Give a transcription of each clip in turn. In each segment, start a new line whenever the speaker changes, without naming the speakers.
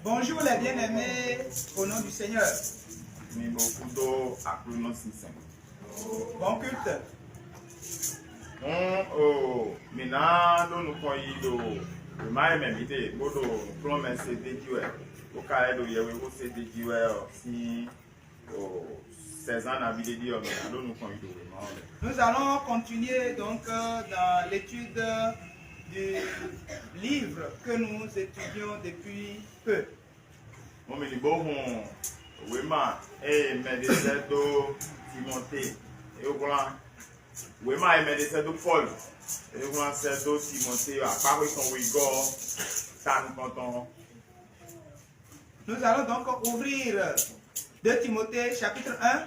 Bonjour les bien-aimés, au nom du Seigneur. Bon culte. Nous allons continuer donc dans l'étude du livre que nous étudions depuis peu. Nous allons donc ouvrir 2 Timothée chapitre 1.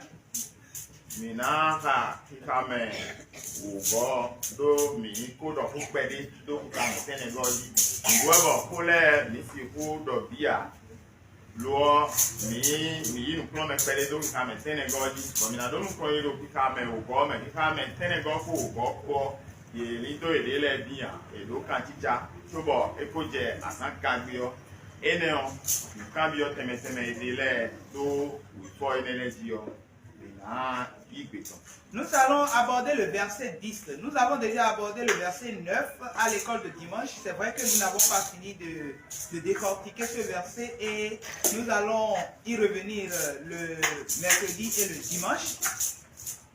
Nous allons aborder le verset 10. Nous avons déjà abordé le verset 9 à l'école de dimanche. C'est vrai que nous n'avons pas fini de décortiquer ce verset et nous allons y revenir le mercredi et le dimanche.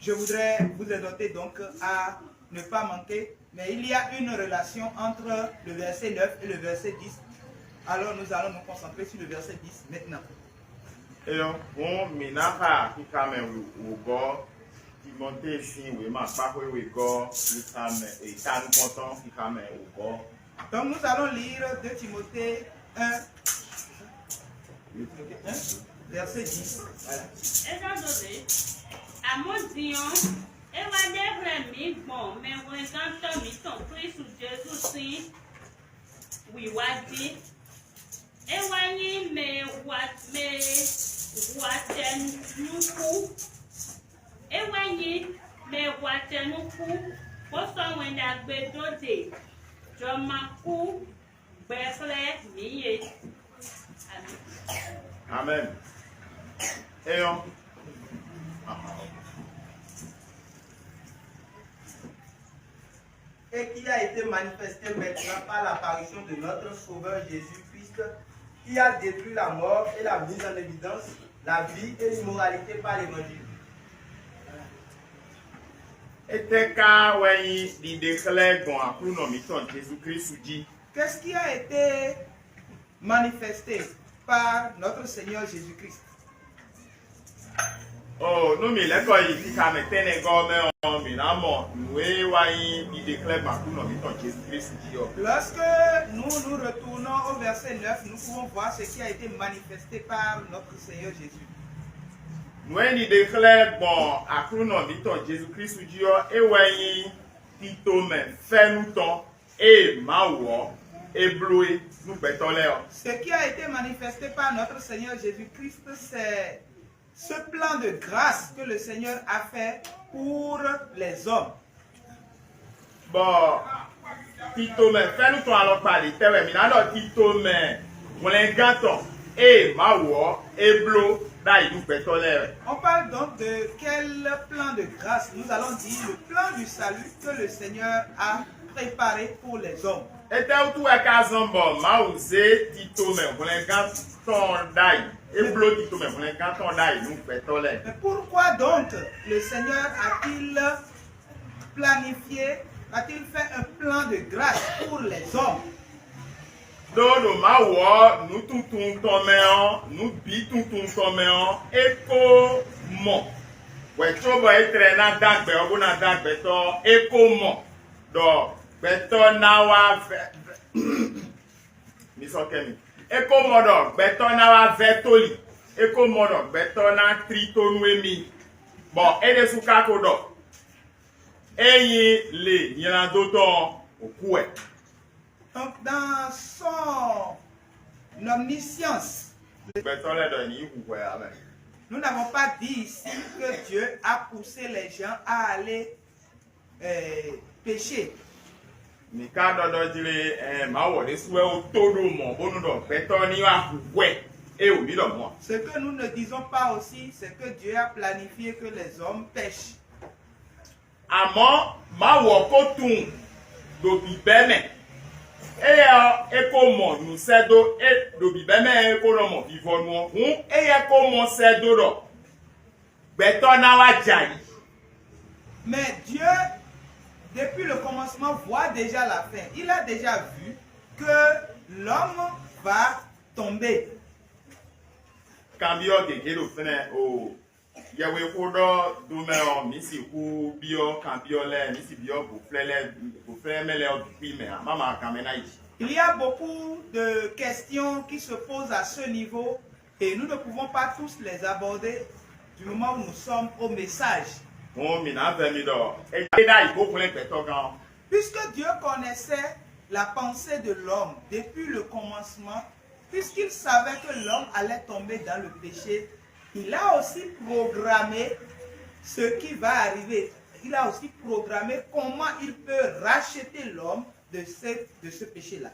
Je voudrais vous exhorter donc à ne pas manquer, mais il y a une relation entre le verset 9 et le verset 10. Alors nous allons nous concentrer sur le verset 10 maintenant. Donc nous allons lire 2 Timothée 1, verset 10. Voilà.
Amen.
Et qui a été manifesté maintenant par l'apparition de notre Sauveur Jésus-Christ, qui a détruit la mort et l'a mise en évidence, la vie et l'immoralité par l'évangile. Qu'est-ce qui a été manifesté par notre Seigneur Jésus-Christ? Lorsque nous nous retournons au verset 9, nous pouvons voir ce qui a été manifesté par notre Seigneur Jésus. Ce qui a été manifesté par notre Seigneur Jésus-Christ, c'est ce plan de grâce que le Seigneur a fait pour les hommes.
Bon, Tito me fait nous alors parler.
On parle donc de quel plan de grâce? Nous allons dire le plan du salut que le Seigneur a préparé pour les hommes. Mais pourquoi donc le Seigneur a-t-il planifié, a-t-il fait un plan de grâce pour les hommes? Donc dans son omniscience, nous n'avons pas dit ici que Dieu a poussé les gens à aller pécher.
Mika dodo jile ma wo de suwe o todo mo bonu do peto ni wa we e o mi do mo.
Ce que nous ne disons pas aussi, c'est que Dieu a planifié que les hommes pêchent.
Àmọ́ ma wo ko tun do bi beme. E ko mo nu sedo e do bi beme e ko no mo vivo nu hun e ko mo sedo do. Beto na wa jai.
Mais Dieu, depuis le commencement, voit déjà la fin. Il a déjà vu que l'homme va tomber.
Kambio de kero fene o yewe ko do do me o mi si ku bio kambio le mi si bio bu flele mele o bi me mama kamena yi.
Il y a beaucoup de questions qui se posent à ce niveau et nous ne pouvons pas tous les aborder du moment où nous sommes au message. Puisque Dieu connaissait la pensée de l'homme depuis le commencement, puisqu'il savait que l'homme allait tomber dans le péché, il a aussi programmé ce qui va arriver. Il a aussi programmé comment il peut racheter l'homme de ce péché-là.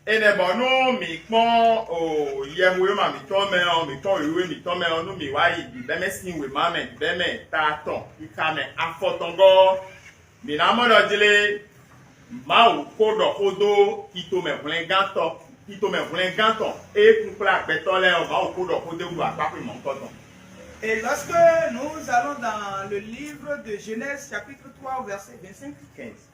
Et les bonhommes, mi pon o yewe ma mi ton me on mi ton ewe mi ton me on no mi wa yi bi be me sin we ma me be me ta ton ika me afotongo mi na mo do jile ma o ko do kodo kito me vlen ganton e kun pla peton le o ma o ko do kodo wu apapo mo nkoton.
Et lorsque nous allons dans le livre de Genèse chapitre 3 au verset 25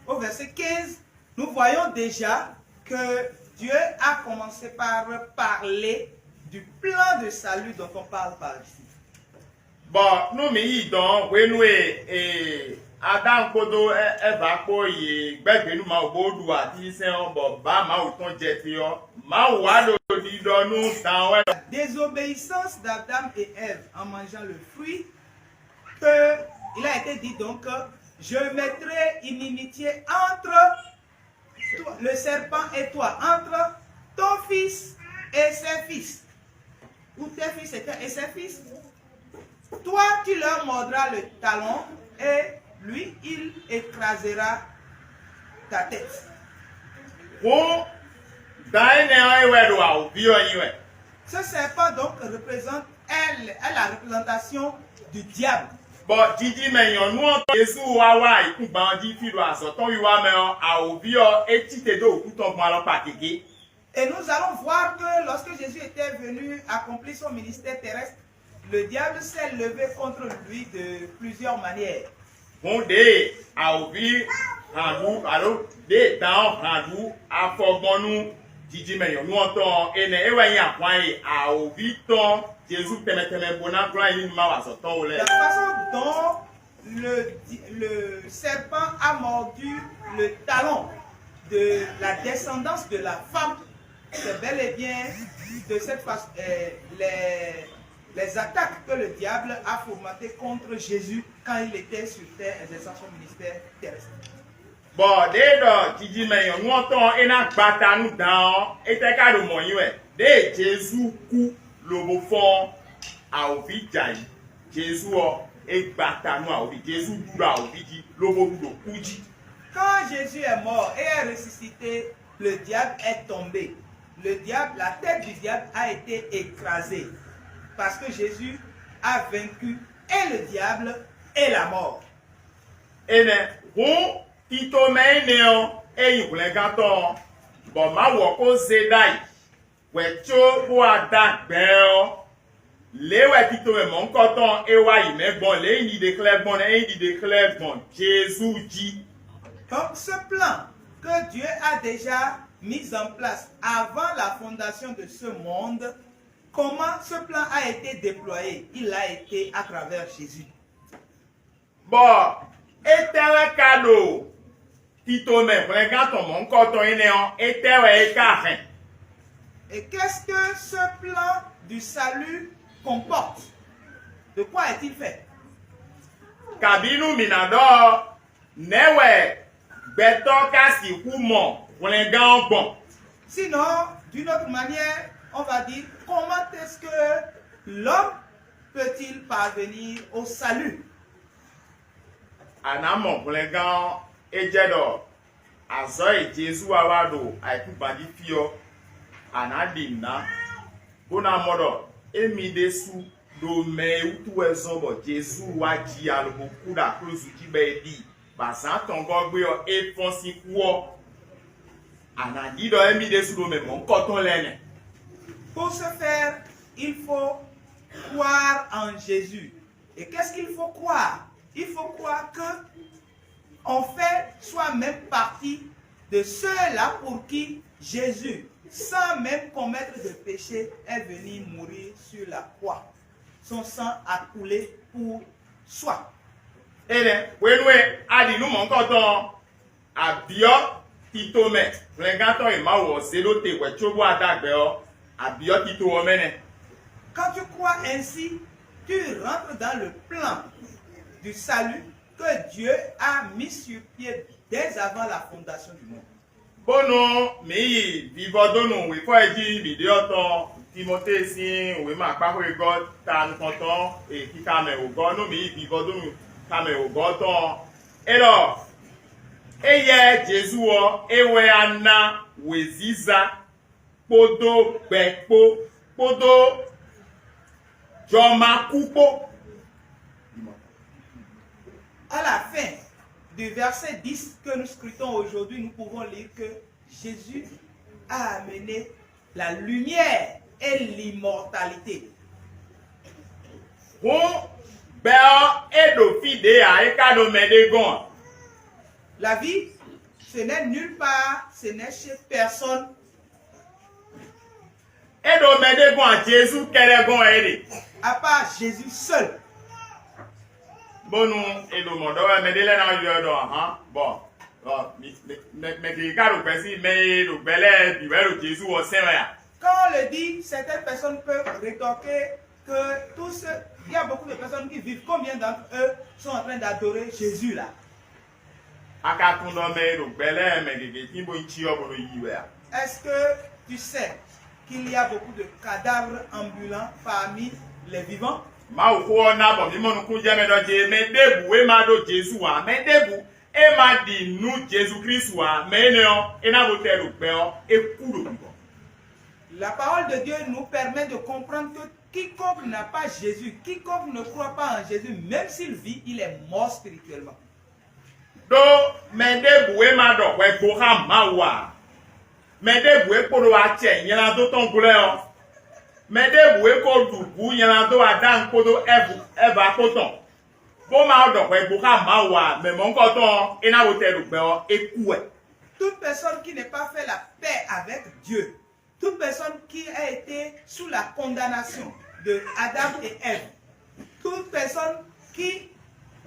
au verset 15, nous voyons déjà que Dieu a commencé par parler du plan de salut dont on parle par ici.
Bon, nous mi don we nous Adam kodo eva ko ye gbegbe nu ma obodu ati se on bo ba ma o ton je ti o ma wa do di do nu tan we.
La désobéissance d'Adam et Ève en mangeant le fruit, que il a été dit donc que je mettrai une inimitié entre toi, le serpent et toi, entre ton fils et ses fils, ou tes fils et ses fils. Toi, tu leur mordras le talon et lui, il écrasera ta tête. Ce serpent donc représente la représentation du diable.
Bon, Didi Meyon, nous en Jésus Wawa et tout bandit filo à son ton yuwa meyon a obio et tite do couton malon patiki.
Et nous allons voir que lorsque Jésus était venu accomplir son ministère terrestre, le diable s'est levé contre lui de plusieurs manières.
Bon de a obi handou alors de dans handou a fogbonu Didi Meyon nous entend ene ewe yan kwan a obi ton Jésus teme bona gloire ni ma wa son ton ole.
La façon dont le serpent a mordu le talon de la descendance de la femme, c'est bel et bien de cette façon les attaques que le diable a fomentées contre Jésus quand il était sur terre exerçant son ministère terrestre.
Bon, dès que tu dis, mais nous entendons et n'a pas ta nous dans et t'es qu'à le moyen. Dès Jésus coup le beau fond à Ovidjaï. Jésus est bata nous à Ovid. Jésus nous à Ovid. Le beau coup.
Quand Jésus est mort et est ressuscité, le diable est tombé. Le diable, la tête du diable a été écrasée. Parce que Jésus a vaincu et le diable et la mort.
Et bon, qui tombe néon et il voulait gâteau. Bon, ma woko zedai. Ouais, tu bois d'acbel. Les ouais qui tombe mon coton et ouais, mais bon, les il déclare bon et il déclare bon. Jésus dit.
Donc, ce plan que Dieu a déjà mis en place avant la fondation de ce monde, comment ce plan a été déployé? Il a été à travers Jésus.
Bon, et un cadeau. Tito me, quand on mon coton est néant, et carré.
Et qu'est-ce que ce plan du salut comporte? De quoi est-il fait?
Kabinu minador, newe, beto kasi kumo, bon.
Sinon, d'une autre manière, on va dire, comment est-ce que l'homme peut-il parvenir au salut?
Anamon, pour les gants, et jedo. azɔ ye Jésus awa do aiku bandi fio anadina bona modo emi desu do me utu ezombo Jésus wa ji alobo kuda close ji be di bazan tongo gbe o e fonsi kuo anadi do emi desu do me mon koton lene.
Pour ce faire, il faut croire en Jésus. Et qu'est-ce qu'il faut croire? Il faut croire que on fait soi-même partie de ceux-là pour qui Jésus, sans même commettre de péché, est venu mourir sur la croix. Son sang a coulé pour soi.
Ene, wenwe adi nu mon koton abio titome. Lengato e ma wo zelote we chobo adagbe o abio tito omene.
Quand tu crois ainsi, tu rentres dans le plan du salut que Dieu a mis sur pied dès avant la fondation du monde.
Bono mi vivodonu we fo eji bidioton Timothée si we ma pa ho ego tan konton e kikame ogo no mi vivodonu kame ogo ton. Elo eye Jésus o ewe ana weziza podo gbepo podo joma kupo.
À la fin du verset 10 que nous scrutons aujourd'hui, nous pouvons lire que Jésus a amené la lumière et l'immortalité. La vie, ce n'est nulle part, ce n'est chez personne. À part Jésus seul.
Bon,
quand on le dit, certaines personnes peuvent rétorquer que tous, il y a beaucoup de personnes qui vivent. Combien d'entre eux sont en train d'adorer Jésus là? Est-ce que tu sais qu'il y a beaucoup de cadavres ambulants parmi les vivants? La parole de Dieu nous permet de comprendre que quiconque n'a pas Jésus, quiconque ne croit pas en Jésus, même s'il vit, il est mort spirituellement. Toute personne qui n'a pas fait la paix avec Dieu, toute personne qui a été sous la condamnation de Adam et Ève, toute personne qui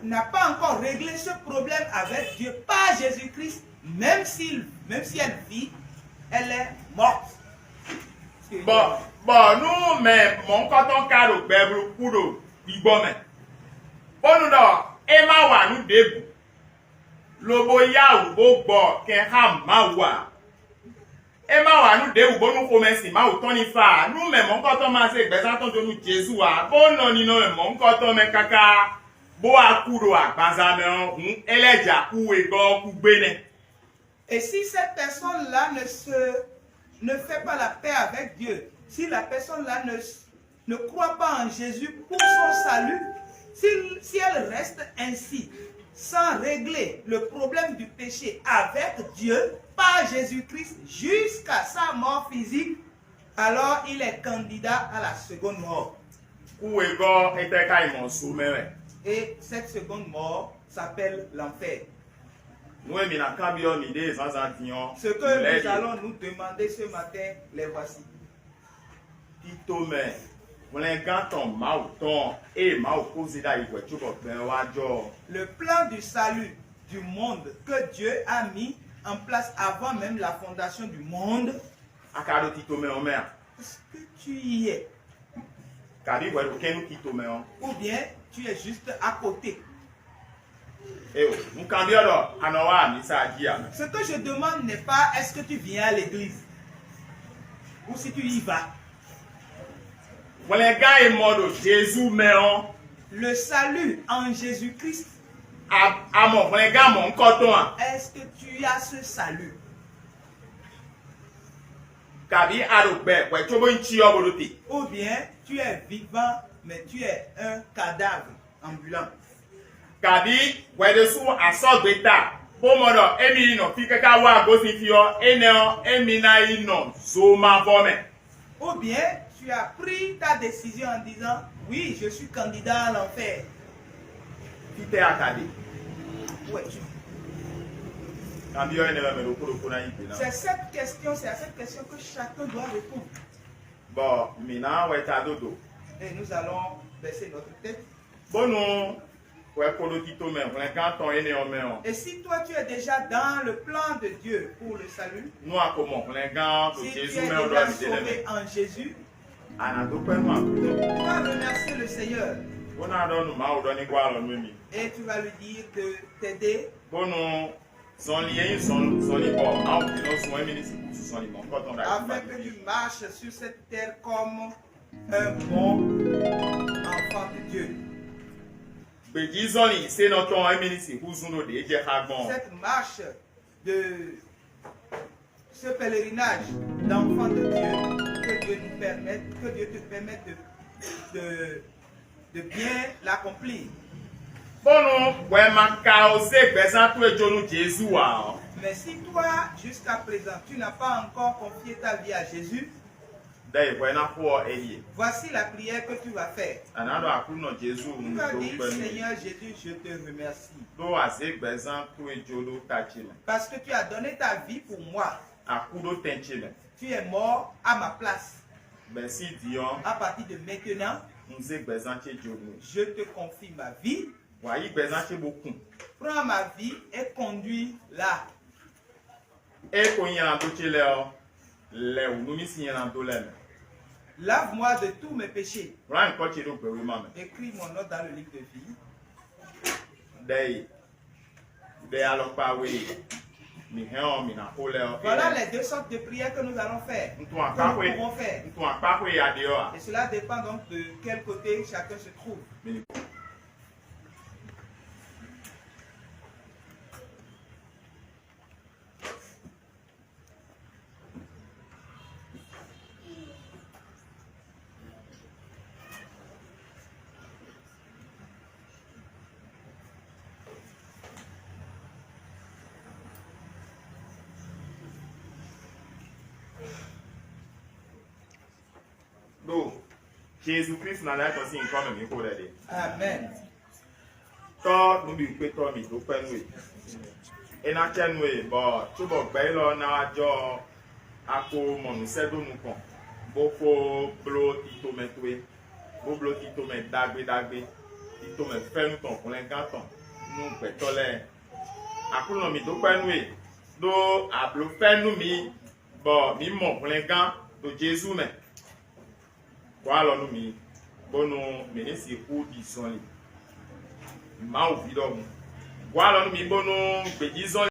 n'a pas encore réglé ce problème avec Dieu par Jésus-Christ, même si elle vit, elle est morte.
Nous, mais mon coton caro, bébro, kudo, bibome. Bon, non, Emma wa nous débu. Lobo ya ou bo bo, ken ha mawa. Emma wa nous débu, bon, nous commençons, ma ou toni fa. Nous, mais mon coton masse, besanton de nous Jésus, bon, non, non, mon coton, mais kaka, bo a kudo a, bazame, eleja, ou ego, ou bene.
Et si cette personne-là ne fait pas la paix avec Dieu, si la personne-là ne croit pas en Jésus pour son salut, si elle reste ainsi, sans régler le problème du péché avec Dieu, par Jésus-Christ, jusqu'à sa mort physique, alors il est candidat à la seconde mort. Et cette seconde mort s'appelle l'enfer. Ce que nous allons nous demander ce matin, les voici. Le plan du salut du monde que Dieu a mis en place avant même la fondation du monde, est-ce que tu y es? Ou bien tu es juste à côté?
Ce
que je demande n'est pas est-ce que tu viens à l'église ou si tu y vas.
Le salut
en Jésus-Christ
à mon frère gars mon coton.
Est-ce que tu as ce salut?
Kabi arobé, ouais, tu veux une tia boloté.
Ou bien tu es vivant, mais tu es un cadavre ambulant.
Kabi, ouais, dessous à sort bêta. Pour moi, Emily non, fi kaka wa gosi fio, eneo, emina ino, zoma vome.
Ou bien tu as pris ta décision en disant oui, je suis candidat à l'enfer.
Qui t'es accadé?
Ouais, c'est cette question, c'est à cette question que chacun doit répondre.
Bon, maintenant, ouais, t'as dodo.
Et nous allons baisser notre tête.
Bon, non. Ouais, colotito même, quand on est né en main.
Et si toi tu es déjà dans le plan de Dieu pour le salut,
nous à comment? Si
tu es déjà sauvé en Jésus, tu vas remercier le Seigneur. Et tu vas lui dire de t'aider. Afin que tu marches sur cette terre comme un bon enfant de Dieu.
Cette
marche de ce pèlerinage d'enfants de Dieu, que Dieu nous permette, que Dieu te permette de bien l'accomplir. Mais si toi, jusqu'à présent, tu n'as pas encore confié ta vie à Jésus, voici la prière que tu vas faire. Tu vas dire, Seigneur Jésus, je te remercie. Parce que tu as donné ta vie pour moi. Tu es mort à ma place. À partir de maintenant, je te confie ma vie. Prends ma vie et conduis-la. Lave-moi de tous mes péchés. Écris mon nom dans le livre de vie. Voilà les deux sortes de prières que nous allons faire. Que nous pouvons faire. Et cela dépend donc de quel côté chacun se trouve.
Jésus-Christ n'a pas aussi comme micro d'aide.
Amen.
Toi, nous lui pétons, nous nous prenons. Et nous tiens-nous, bon, tout le monde, nous avons à quoi nous servons nous con. Beaucoup blo tito metoué, beaucoup tito met dagbe, tito met fait nous ton pour les gantons. Nous pétons les. À quoi nous nous prenons? Do à blo fait nous mi, bon, mi mon pour les gants de Jésus mais. Voilà nous mi, bon nous mener si pour disons les. Ma ou vidom. Voilà nous mi bon nous disons